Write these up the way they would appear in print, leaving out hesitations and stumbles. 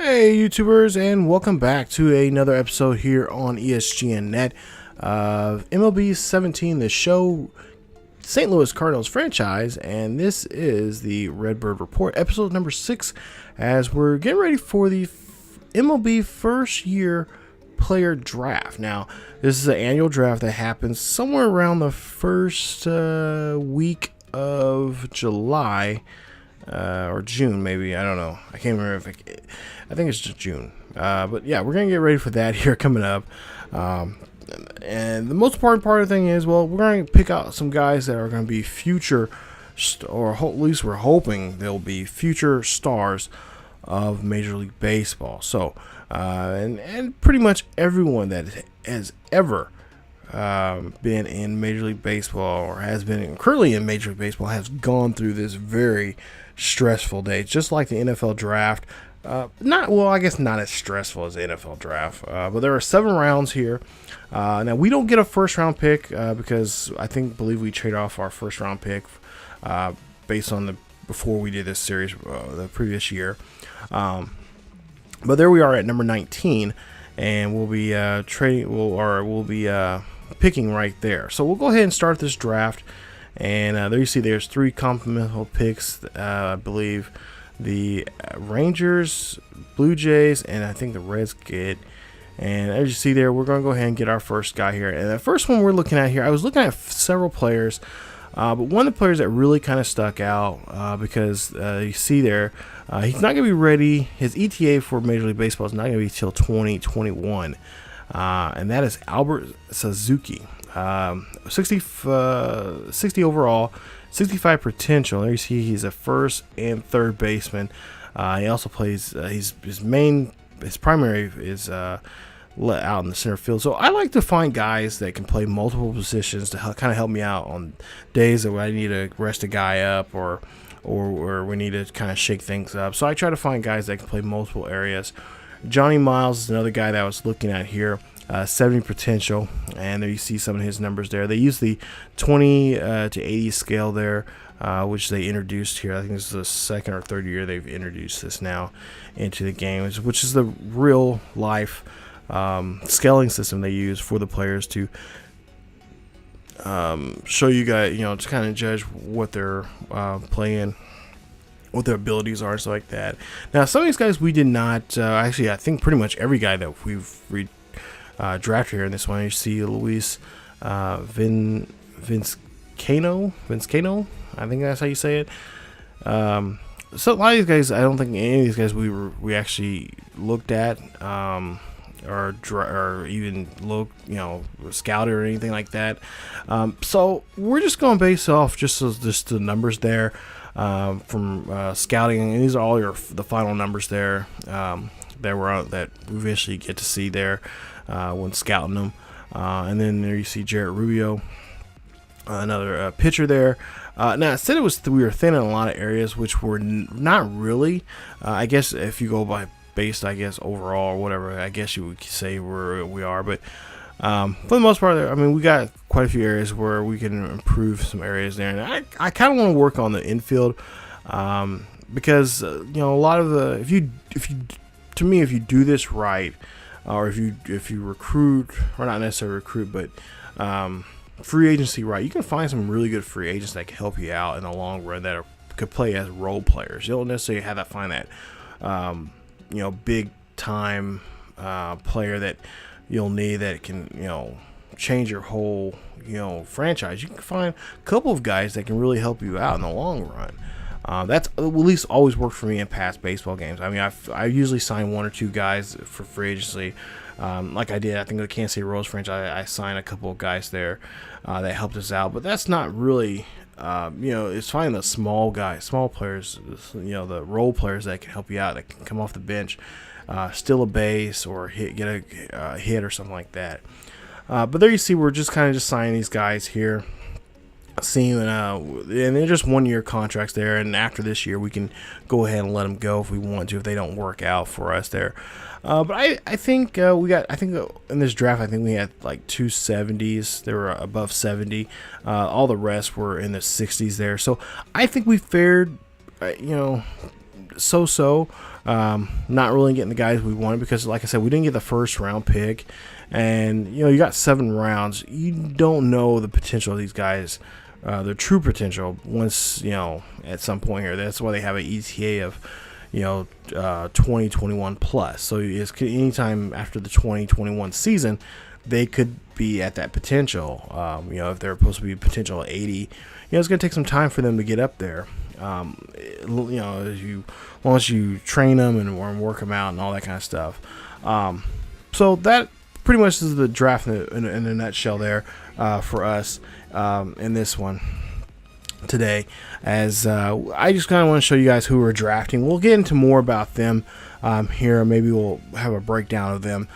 Hey YouTubers, and welcome back to another episode here on ESGNet of MLB 17, the show St. Louis Cardinals Franchise, and this is the Redbird Report, episode number 6, as we're getting ready for the MLB first year player draft. Now, this is an annual draft that happens somewhere around the first week of July. Or June, maybe. I don't know. I can't remember if I think it's just June. But yeah, we're going to get ready for that here coming up. And the most important part of the thing is, well, we're going to pick out some guys that are going to be future, or at least we're hoping they'll be future stars of Major League Baseball. So, and pretty much everyone that has ever been in Major League Baseball or has been currently in Major League Baseball has gone through this very stressful day, just like the NFL draft. I guess not as stressful as the NFL draft, but there are 7 rounds here. Now we don't get a first round pick because I believe we trade off our first round pick based on before we did this series the previous year. But there we are at number 19, and we'll be picking right there. So we'll go ahead and start this draft. And there you see there's 3 complementary picks. I believe the Rangers, Blue Jays, and I think the Reds get. And as you see there, we're going to go ahead and get our first guy here. And the first one we're looking at here, I was looking at several players, but one of the players that really kind of stuck out because you see there, he's not going to be ready. His ETA for Major League Baseball is not going to be till 2021. And that is Albert Suzuki. 60 overall, 65 potential. There you see he's a first and third baseman. He also plays, his primary is out in the center field. So I like to find guys that can play multiple positions to kind of help me out on days that I need to rest a guy up or we need to kind of shake things up. So I try to find guys that can play multiple areas. Johnny Miles is another guy that I was looking at here. 70 potential, and there you see some of his numbers there. They use the 20 to 80 scale there, which they introduced here. I think this is the 2nd or 3rd year they've introduced this now into the game, which is the real life scaling system they use for the players to show you guys, to kind of judge what they're playing, what their abilities are, and stuff like that. Now, some of these guys we did not actually. I think pretty much every guy that we've draft here in this one. You see Luis Vincano, I think that's how you say it. So a lot of these guys, I don't think any of these guys we actually looked at or even scouted or anything like that. So we're just going based off just the numbers there from scouting, and these are all the final numbers there that we eventually get to see there when scouting them. And then there you see Jarrett Rubio, another pitcher there. Now I said we were thin in a lot of areas, which were not really. I guess if you go by based, I guess overall or whatever, I guess you would say we are. But for the most part, I mean, we got quite a few areas where we can improve some areas there, and I kind of want to work on the infield because a lot of if you do this right, or if you recruit, or not necessarily recruit, but free agency right, you can find some really good free agents that can help you out in the long run that could play as role players. You don't necessarily have to find that big time player that you'll need that can change your whole franchise. You can find a couple of guys that can really help you out in the long run. That's at least always worked for me in past baseball games. I mean, I usually sign 1 or 2 guys for free agency, like I did. I think the Kansas City Royals franchise, I signed a couple of guys there that helped us out. But that's not really, it's finding the small players, the role players that can help you out, that can come off the bench, steal a base or get a hit or something like that. But there you see, we're just kind of signing these guys here. And they're just 1-year contracts there, and after this year we can go ahead and let them go if we want to, if they don't work out for us there. But I think in this draft, I think we had like 2 70s. They were above 70. All the rest were in the 60s there. So I think we fared so-so. Not really getting the guys we wanted because, like I said, we didn't get the first round pick, and you got 7 rounds. You don't know the potential of these guys, their true potential. Once at some point here, that's why they have an ETA of 2021 plus. So it's anytime after the 2021 season, they could be at that potential. If they're supposed to be potential 80, it's going to take some time for them to get up there. As long as you train them and work them out and all that kind of stuff. So that pretty much is the draft in a nutshell there for us in this one today. As I just kind of want to show you guys who we're drafting. We'll get into more about them here. Maybe we'll have a breakdown of them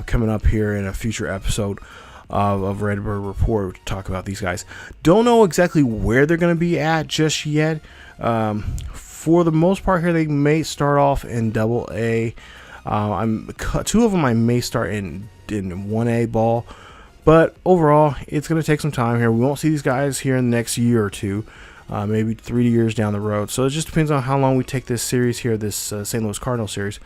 coming up here in a future episode of Redbird Report to talk about these guys. Don't know exactly where they're going to be at just yet. For the most part here, they may start off in Double-A. 2 of them I may start in 1A ball, but overall it's going to take some time here. We won't see these guys here in the next year or two, maybe 3 years down the road. So it just depends on how long we take this series here, this St. Louis Cardinals series.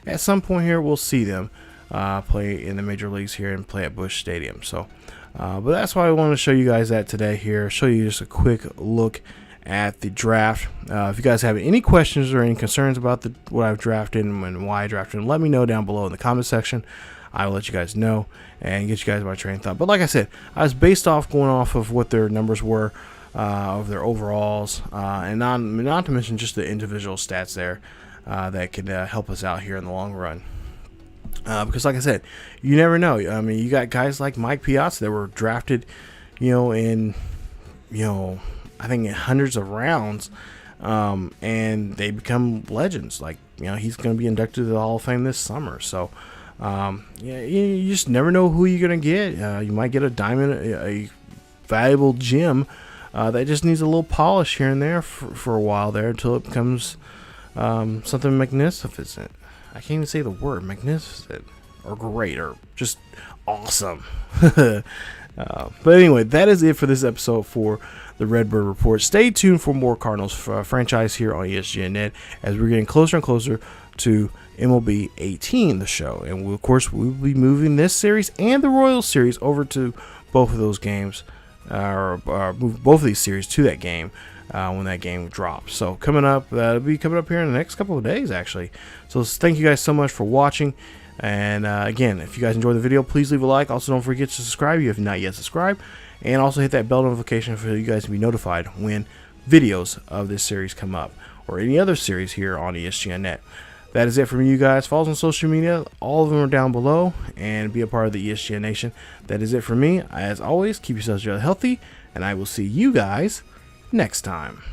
At some point here, we'll see them play in the major leagues here and play at Busch Stadium. So, but that's why I want to show you guys that today here. Show you just a quick look at the draft. If you guys have any questions or any concerns about what I've drafted and why I drafted them, let me know down below in the comment section. I will let you guys know and get you guys my train of thought. But like I said, I was based off going off of what their numbers were, of their overalls, and not to mention just the individual stats there that could help us out here in the long run. Because like I said, you never know. I mean, you got guys like Mike Piazza that were drafted, in I think in hundreds of rounds, and they become legends. Like, he's going to be inducted to the Hall of Fame this summer. So, you just never know who you're going to get. You might get a diamond, a valuable gem that just needs a little polish here and there for a while there until it becomes something magnificent. I can't even say the word magnificent or great or just awesome. But anyway, that is it for this episode for the Redbird Report. Stay tuned for more Cardinals franchise here on ESGNet as we're getting closer and closer to MLB 18, the show. And of course, we'll be moving this series and the Royals series over to both of those games, or move both of these series to that game when that game drops. So coming up, that'll be coming up here in the next couple of days, actually. So thank you guys so much for watching. And again, if you guys enjoyed the video, please leave a like. Also, don't forget to subscribe if you have not yet subscribed. And also hit that bell notification for you guys to be notified when videos of this series come up, or any other series here on ESGNet. That is it from you guys. Follow us on social media. All of them are down below. And be a part of the ESGN Nation. That is it from me. As always, keep yourselves healthy. And I will see you guys next time.